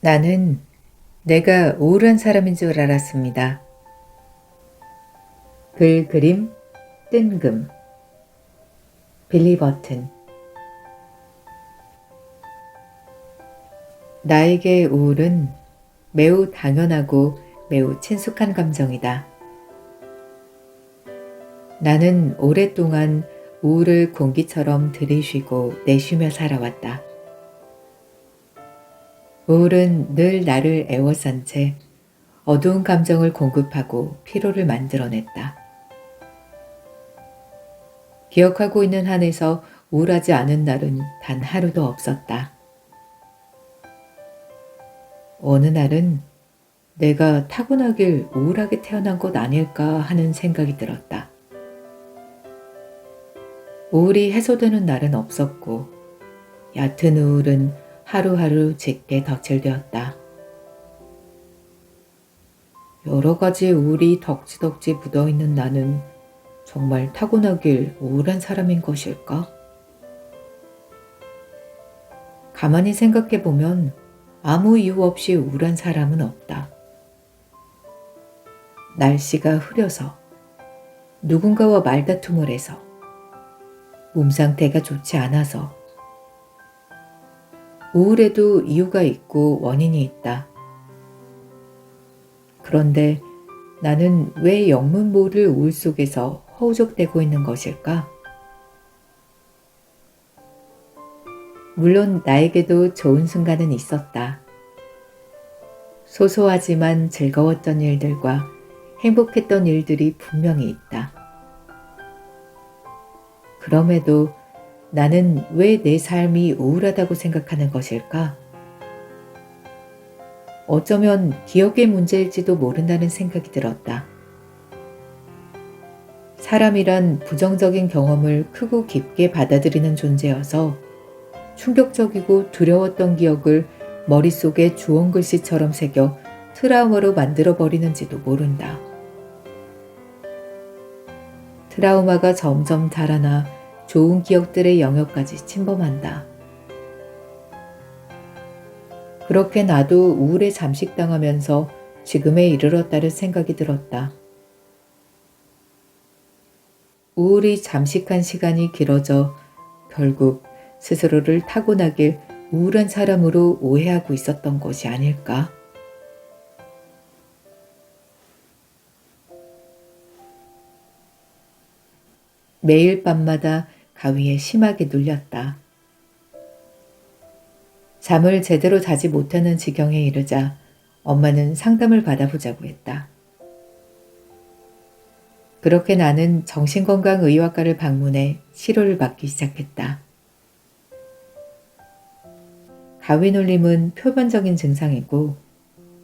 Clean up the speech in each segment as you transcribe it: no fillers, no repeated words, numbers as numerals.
나는 내가 우울한 사람인 줄 알았습니다. 글 그림 뜬금 빌리 버튼. 나에게 우울은 매우 당연하고 매우 친숙한 감정이다. 나는 오랫동안 우울을 공기처럼 들이쉬고 내쉬며 살아왔다. 우울은 늘 나를 애워싼 채 어두운 감정을 공급하고 피로를 만들어냈다. 기억하고 있는 한에서 우울하지 않은 날은 단 하루도 없었다. 어느 날은 내가 타고나길 우울하게 태어난 것 아닐까 하는 생각이 들었다. 우울이 해소되는 날은 없었고 얕은 우울은 하루하루 짙게 덧칠되었다. 여러 가지 우울이 덕지덕지 묻어있는 나는 정말 타고나길 우울한 사람인 것일까? 가만히 생각해보면 아무 이유 없이 우울한 사람은 없다. 날씨가 흐려서, 누군가와 말다툼을 해서, 몸 상태가 좋지 않아서, 우울에도 이유가 있고 원인이 있다. 그런데 나는 왜 영문 모를 우울 속에서 허우적대고 있는 것일까? 물론 나에게도 좋은 순간은 있었다. 소소하지만 즐거웠던 일들과 행복했던 일들이 분명히 있다. 그럼에도 나는 왜 내 삶이 우울하다고 생각하는 것일까? 어쩌면 기억의 문제일지도 모른다는 생각이 들었다. 사람이란 부정적인 경험을 크고 깊게 받아들이는 존재여서 충격적이고 두려웠던 기억을 머릿속에 주홍글씨처럼 새겨 트라우마로 만들어버리는지도 모른다. 트라우마가 점점 달아나 좋은 기억들의 영역까지 침범한다. 그렇게 나도 우울에 잠식당하면서 지금에 이르렀다는 생각이 들었다. 우울이 잠식한 시간이 길어져 결국 스스로를 타고나길 우울한 사람으로 오해하고 있었던 것이 아닐까? 매일 밤마다 가위에 심하게 눌렸다. 잠을 제대로 자지 못하는 지경에 이르자 엄마는 상담을 받아보자고 했다. 그렇게 나는 정신건강의학과를 방문해 치료를 받기 시작했다. 가위 눌림은 표면적인 증상이고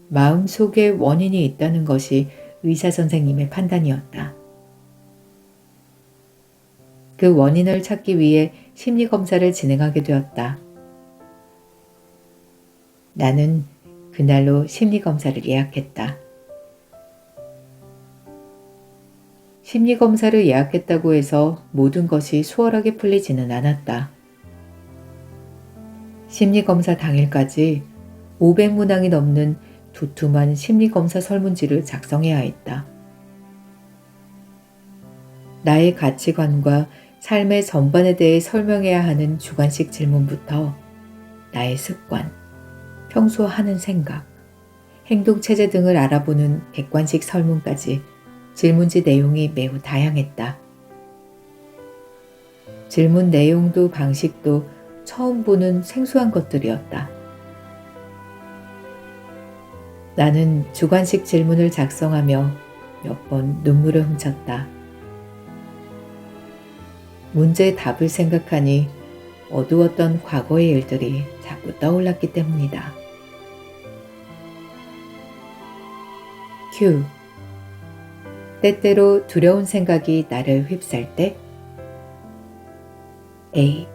마음속에 원인이 있다는 것이 의사 선생님의 판단이었다. 그 원인을 찾기 위해 심리검사를 진행하게 되었다. 나는 그날로 심리검사를 예약했다. 심리검사를 예약했다고 해서 모든 것이 수월하게 풀리지는 않았다. 심리검사 당일까지 500문항이 넘는 두툼한 심리검사 설문지를 작성해야 했다. 나의 가치관과 삶의 전반에 대해 설명해야 하는 주관식 질문부터 나의 습관, 평소 하는 생각, 행동체제 등을 알아보는 객관식 설문까지 질문지 내용이 매우 다양했다. 질문 내용도 방식도 처음 보는 생소한 것들이었다. 나는 주관식 질문을 작성하며 몇 번 눈물을 훔쳤다. 문제의 답을 생각하니 어두웠던 과거의 일들이 자꾸 떠올랐기 때문이다. Q. 때때로 두려운 생각이 나를 휩쌀 때. A.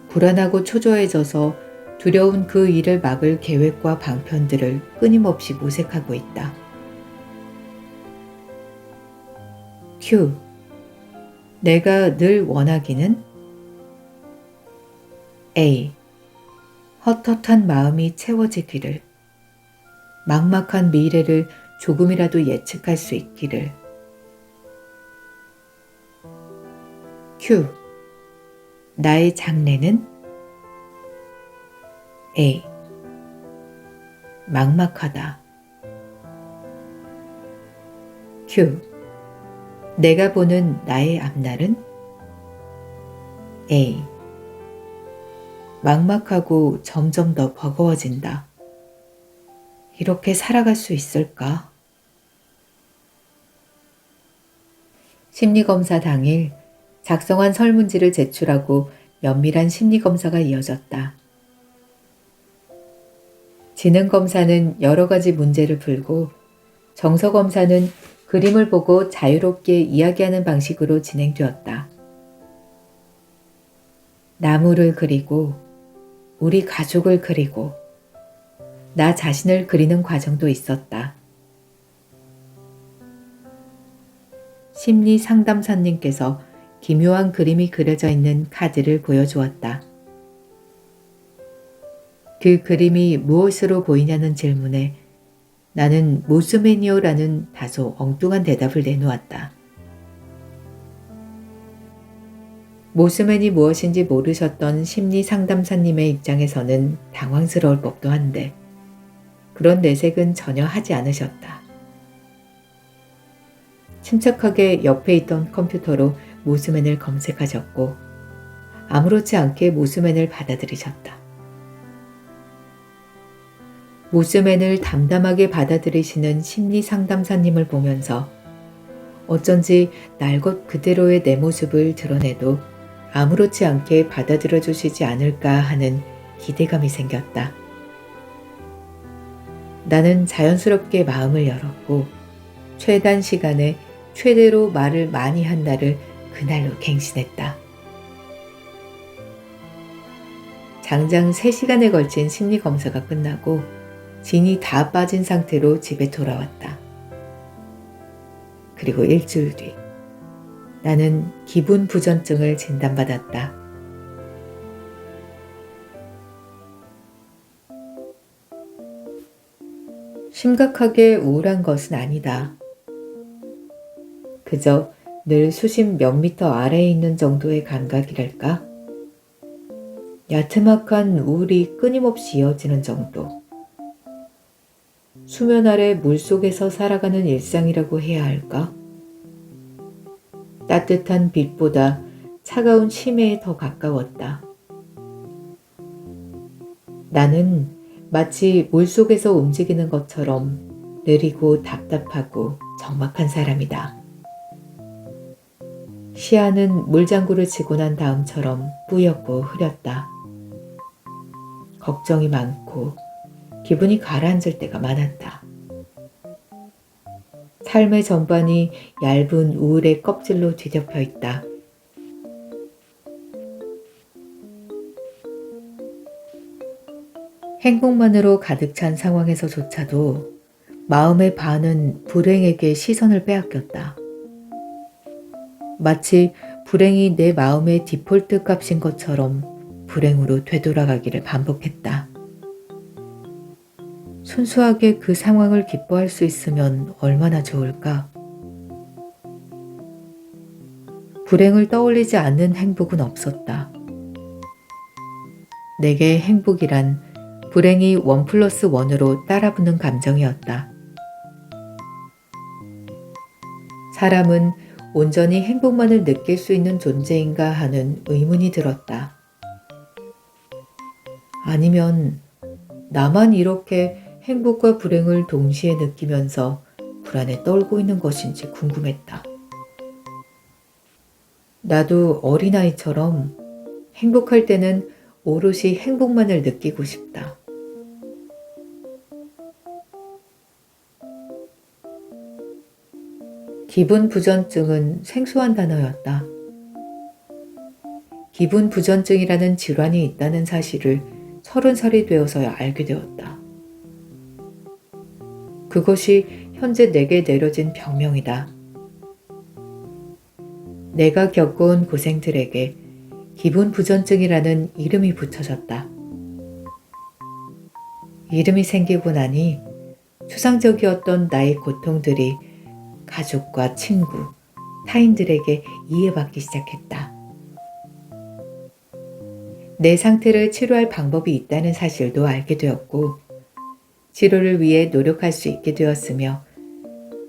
불안하고 초조해져서 두려운 그 일을 막을 계획과 방편들을 끊임없이 모색하고 있다. Q. 내가 늘 원하기는 A. 헛헛한 마음이 채워지기를, 막막한 미래를 조금이라도 예측할 수 있기를. Q. 나의 장래는? A. 막막하다. Q. 내가 보는 나의 앞날은? A. 막막하고 점점 더 버거워진다. 이렇게 살아갈 수 있을까? 심리검사 당일 작성한 설문지를 제출하고 면밀한 심리검사가 이어졌다. 지능검사는 여러 가지 문제를 풀고 정서검사는 그림을 보고 자유롭게 이야기하는 방식으로 진행되었다. 나무를 그리고 우리 가족을 그리고 나 자신을 그리는 과정도 있었다. 심리 상담사님께서 기묘한 그림이 그려져 있는 카드를 보여주었다. 그 그림이 무엇으로 보이냐는 질문에 나는 모스매니어라는 다소 엉뚱한 대답을 내놓았다. 모스맨이 무엇인지 모르셨던 심리 상담사님의 입장에서는 당황스러울 법도 한데 그런 내색은 전혀 하지 않으셨다. 침착하게 옆에 있던 컴퓨터로 모스맨을 검색하셨고 아무렇지 않게 모스맨을 받아들이셨다. 모스맨을 담담하게 받아들이시는 심리 상담사님을 보면서 어쩐지 날 것 그대로의 내 모습을 드러내도 아무렇지 않게 받아들여 주시지 않을까 하는 기대감이 생겼다. 나는 자연스럽게 마음을 열었고 최단 시간에 최대로 말을 많이 한 날을 그날로 갱신했다. 장장 3시간에 걸친 심리검사가 끝나고 진이 다 빠진 상태로 집에 돌아왔다. 그리고 일주일 뒤 나는 기분 부전증을 진단받았다. 심각하게 우울한 것은 아니다. 그저 늘 수십 몇 미터 아래에 있는 정도의 감각이랄까? 야트막한 우울이 끊임없이 이어지는 정도. 수면 아래 물속에서 살아가는 일상이라고 해야 할까? 따뜻한 빛보다 차가운 심해에 더 가까웠다. 나는 마치 물속에서 움직이는 것처럼 느리고 답답하고 적막한 사람이다. 시야는 물장구를 치고 난 다음처럼 뿌옇고 흐렸다. 걱정이 많고 기분이 가라앉을 때가 많았다. 삶의 전반이 얇은 우울의 껍질로 뒤덮여 있다. 행복만으로 가득 찬 상황에서조차도 마음의 반은 불행에게 시선을 빼앗겼다. 마치 불행이 내 마음의 디폴트 값인 것처럼 불행으로 되돌아가기를 반복했다. 순수하게 그 상황을 기뻐할 수 있으면 얼마나 좋을까? 불행을 떠올리지 않는 행복은 없었다. 내게 행복이란 불행이 1+1으로 따라붙는 감정이었다. 사람은 온전히 행복만을 느낄 수 있는 존재인가 하는 의문이 들었다. 아니면 나만 이렇게 행복과 불행을 동시에 느끼면서 불안에 떨고 있는 것인지 궁금했다. 나도 어린아이처럼 행복할 때는 오롯이 행복만을 느끼고 싶다. 기분 부전증은 생소한 단어였다. 기분 부전증이라는 질환이 있다는 사실을 30살이 되어서야 알게 되었다. 그것이 현재 내게 내려진 병명이다. 내가 겪어온 고생들에게 기분 부전증이라는 이름이 붙여졌다. 이름이 생기고 나니 추상적이었던 나의 고통들이 가족과 친구, 타인들에게 이해받기 시작했다. 내 상태를 치료할 방법이 있다는 사실도 알게 되었고, 치료를 위해 노력할 수 있게 되었으며,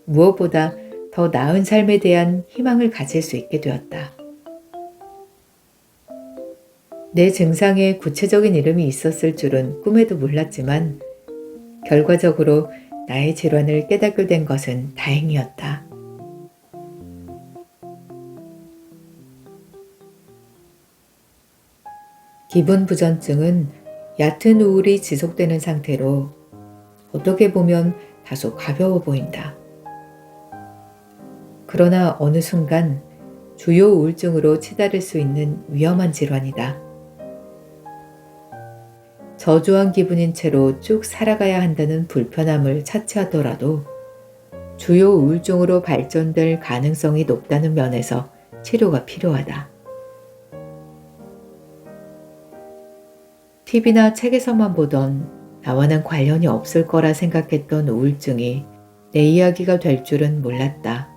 무엇보다 더 나은 삶에 대한 희망을 가질 수 있게 되었다. 내 증상에 구체적인 이름이 있었을 줄은 꿈에도 몰랐지만, 결과적으로 나의 질환을 깨닫게 된 것은 다행이었다. 기분 부전증은 얕은 우울이 지속되는 상태로 어떻게 보면 다소 가벼워 보인다. 그러나 어느 순간 주요 우울증으로 치달을 수 있는 위험한 질환이다. 저조한 기분인 채로 쭉 살아가야 한다는 불편함을 차치하더라도 주요 우울증으로 발전될 가능성이 높다는 면에서 치료가 필요하다. TV나 책에서만 보던 나와는 관련이 없을 거라 생각했던 우울증이 내 이야기가 될 줄은 몰랐다.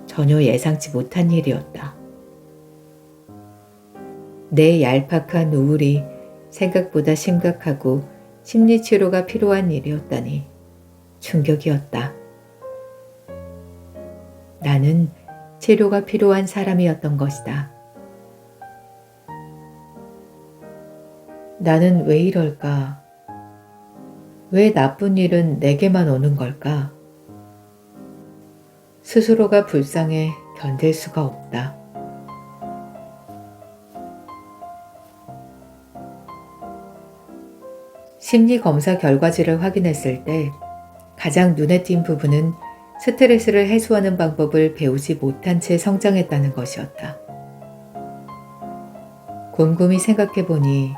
전혀 예상치 못한 일이었다. 내 얄팍한 우울이 생각보다 심각하고 심리치료가 필요한 일이었다니 충격이었다. 나는 치료가 필요한 사람이었던 것이다. 나는 왜 이럴까? 왜 나쁜 일은 내게만 오는 걸까? 스스로가 불쌍해 견딜 수가 없다. 심리 검사 결과지를 확인했을 때 가장 눈에 띈 부분은 스트레스를 해소하는 방법을 배우지 못한 채 성장했다는 것이었다. 곰곰이 생각해보니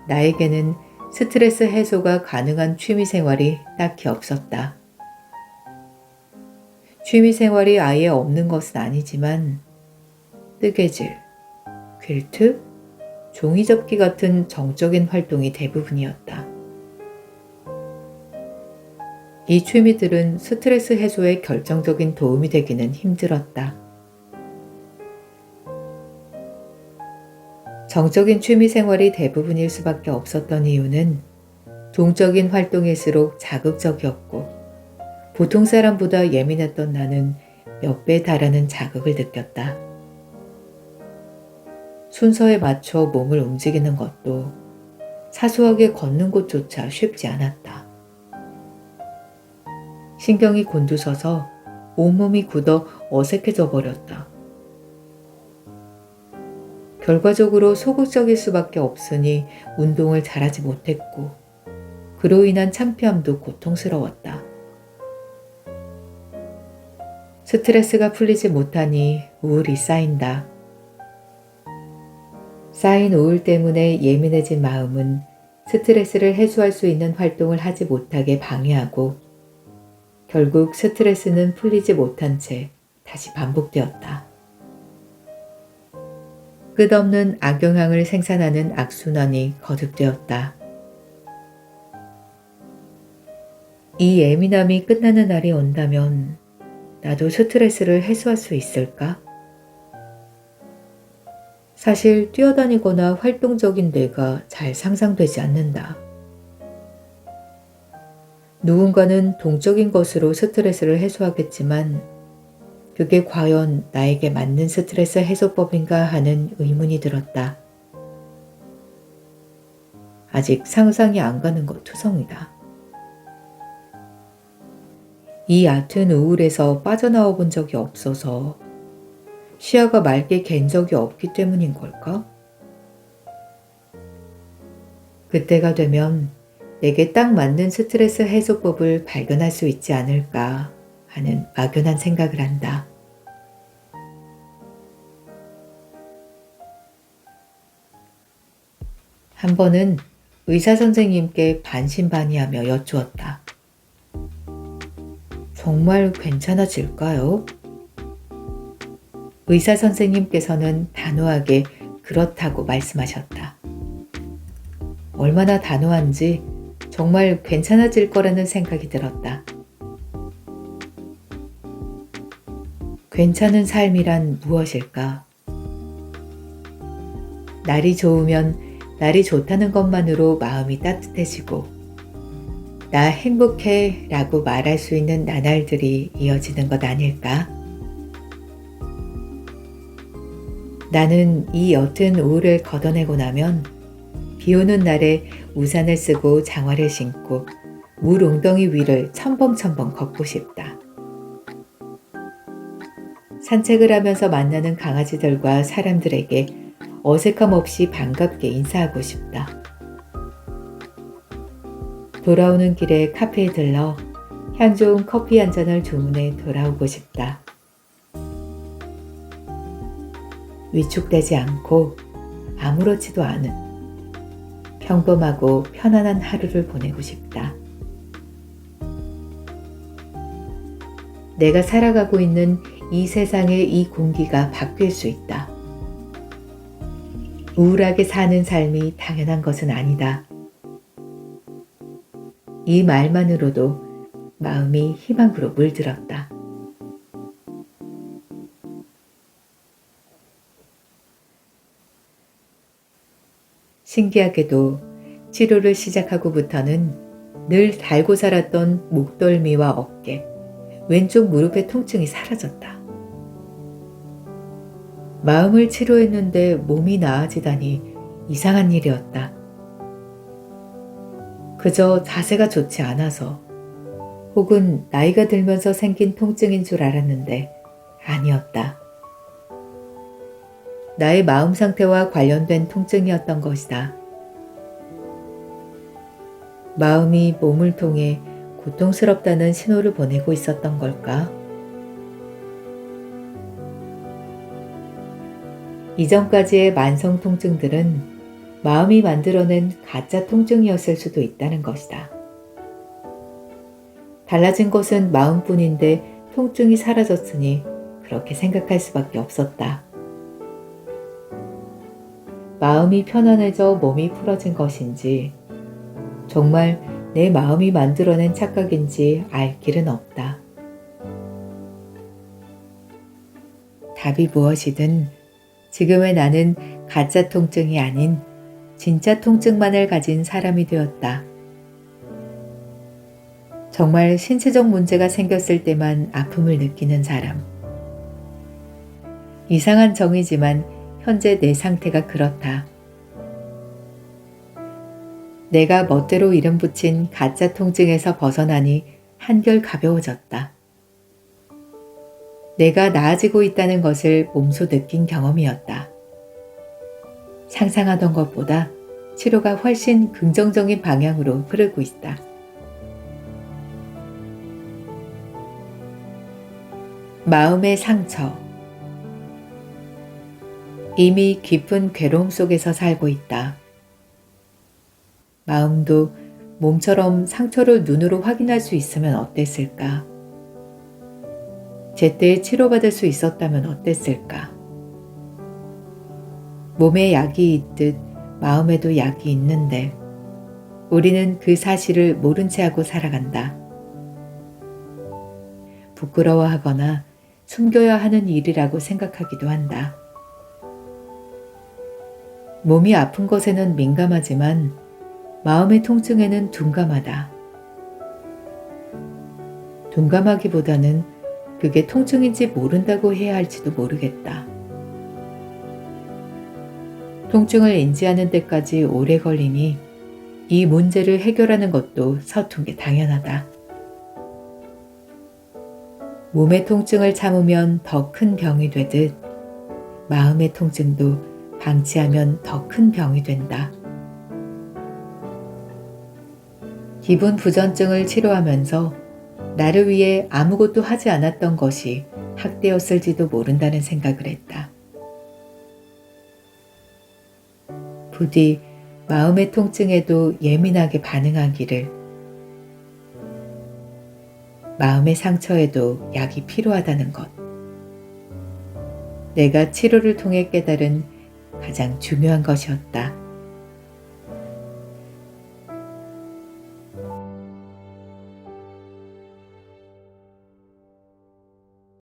나에게는 스트레스 해소가 가능한 취미생활이 딱히 없었다. 취미생활이 아예 없는 것은 아니지만 뜨개질, 퀼트, 종이접기 같은 정적인 활동이 대부분이었다. 이 취미들은 스트레스 해소에 결정적인 도움이 되기는 힘들었다. 정적인 취미생활이 대부분일 수밖에 없었던 이유는 동적인 활동일수록 자극적이었고 보통 사람보다 예민했던 나는 몇 배 달하는 자극을 느꼈다. 순서에 맞춰 몸을 움직이는 것도 사소하게 걷는 것조차 쉽지 않았다. 신경이 곤두서서 온몸이 굳어 어색해져 버렸다. 결과적으로 소극적일 수밖에 없으니 운동을 잘하지 못했고 그로 인한 창피함도 고통스러웠다. 스트레스가 풀리지 못하니 우울이 쌓인다. 쌓인 우울 때문에 예민해진 마음은 스트레스를 해소할 수 있는 활동을 하지 못하게 방해하고 결국 스트레스는 풀리지 못한 채 다시 반복되었다. 끝없는 악영향을 생산하는 악순환이 거듭되었다. 이 예민함이 끝나는 날이 온다면 나도 스트레스를 해소할 수 있을까? 사실 뛰어다니거나 활동적인 뇌가 잘 상상되지 않는다. 누군가는 동적인 것으로 스트레스를 해소하겠지만 그게 과연 나에게 맞는 스트레스 해소법인가 하는 의문이 들었다. 아직 상상이 안 가는 것 투성이다. 이 얕은 우울에서 빠져나와 본 적이 없어서 시야가 맑게 갠 적이 없기 때문인 걸까? 그때가 되면 내게 딱 맞는 스트레스 해소법을 발견할 수 있지 않을까 하는 막연한 생각을 한다. 한 번은 의사 선생님께 반신반의하며 여쭈었다. 정말 괜찮아질까요? 의사 선생님께서는 단호하게 그렇다고 말씀하셨다. 얼마나 단호한지 정말 괜찮아질 거라는 생각이 들었다. 괜찮은 삶이란 무엇일까? 날이 좋으면 날이 좋다는 것만으로 마음이 따뜻해지고 나 행복해 라고 말할 수 있는 나날들이 이어지는 것 아닐까? 나는 이 옅은 우울을 걷어내고 나면 비 오는 날에 우산을 쓰고 장화를 신고 물 웅덩이 위를 첨벙첨벙 걷고 싶다. 산책을 하면서 만나는 강아지들과 사람들에게 어색함 없이 반갑게 인사하고 싶다. 돌아오는 길에 카페에 들러 향 좋은 커피 한 잔을 주문해 돌아오고 싶다. 위축되지 않고 아무렇지도 않은 평범하고 편안한 하루를 보내고 싶다. 내가 살아가고 있는 이 세상의 이 공기가 바뀔 수 있다. 우울하게 사는 삶이 당연한 것은 아니다. 이 말만으로도 마음이 희망으로 물들었다. 신기하게도 치료를 시작하고부터는 늘 달고 살았던 목덜미와 어깨, 왼쪽 무릎의 통증이 사라졌다. 마음을 치료했는데 몸이 나아지다니 이상한 일이었다. 그저 자세가 좋지 않아서 혹은 나이가 들면서 생긴 통증인 줄 알았는데 아니었다. 나의 마음 상태와 관련된 통증이었던 것이다. 마음이 몸을 통해 고통스럽다는 신호를 보내고 있었던 걸까? 이전까지의 만성 통증들은 마음이 만들어낸 가짜 통증이었을 수도 있다는 것이다. 달라진 것은 마음뿐인데 통증이 사라졌으니 그렇게 생각할 수밖에 없었다. 마음이 편안해져 몸이 풀어진 것인지 정말 내 마음이 만들어낸 착각인지 알 길은 없다. 답이 무엇이든 지금의 나는 가짜 통증이 아닌 진짜 통증만을 가진 사람이 되었다. 정말 신체적 문제가 생겼을 때만 아픔을 느끼는 사람. 이상한 정의지만 현재 내 상태가 그렇다. 내가 멋대로 이름 붙인 가짜 통증에서 벗어나니 한결 가벼워졌다. 내가 나아지고 있다는 것을 몸소 느낀 경험이었다. 상상하던 것보다 치료가 훨씬 긍정적인 방향으로 흐르고 있다. 마음의 상처. 이미 깊은 괴로움 속에서 살고 있다. 마음도 몸처럼 상처를 눈으로 확인할 수 있으면 어땠을까? 제때 치료받을 수 있었다면 어땠을까? 몸에 약이 있듯 마음에도 약이 있는데 우리는 그 사실을 모른 채 하고 살아간다. 부끄러워하거나 숨겨야 하는 일이라고 생각하기도 한다. 몸이 아픈 것에는 민감하지만 마음의 통증에는 둔감하다. 둔감하기보다는 그게 통증인지 모른다고 해야 할지도 모르겠다. 통증을 인지하는 데까지 오래 걸리니 이 문제를 해결하는 것도 서툰 게 당연하다. 몸의 통증을 참으면 더 큰 병이 되듯 마음의 통증도 방치하면 더 큰 병이 된다. 기분 부전증을 치료하면서 나를 위해 아무것도 하지 않았던 것이 학대였을지도 모른다는 생각을 했다. 부디 마음의 통증에도 예민하게 반응하기를, 마음의 상처에도 약이 필요하다는 것. 내가 치료를 통해 깨달은 가장 중요한 것이었다.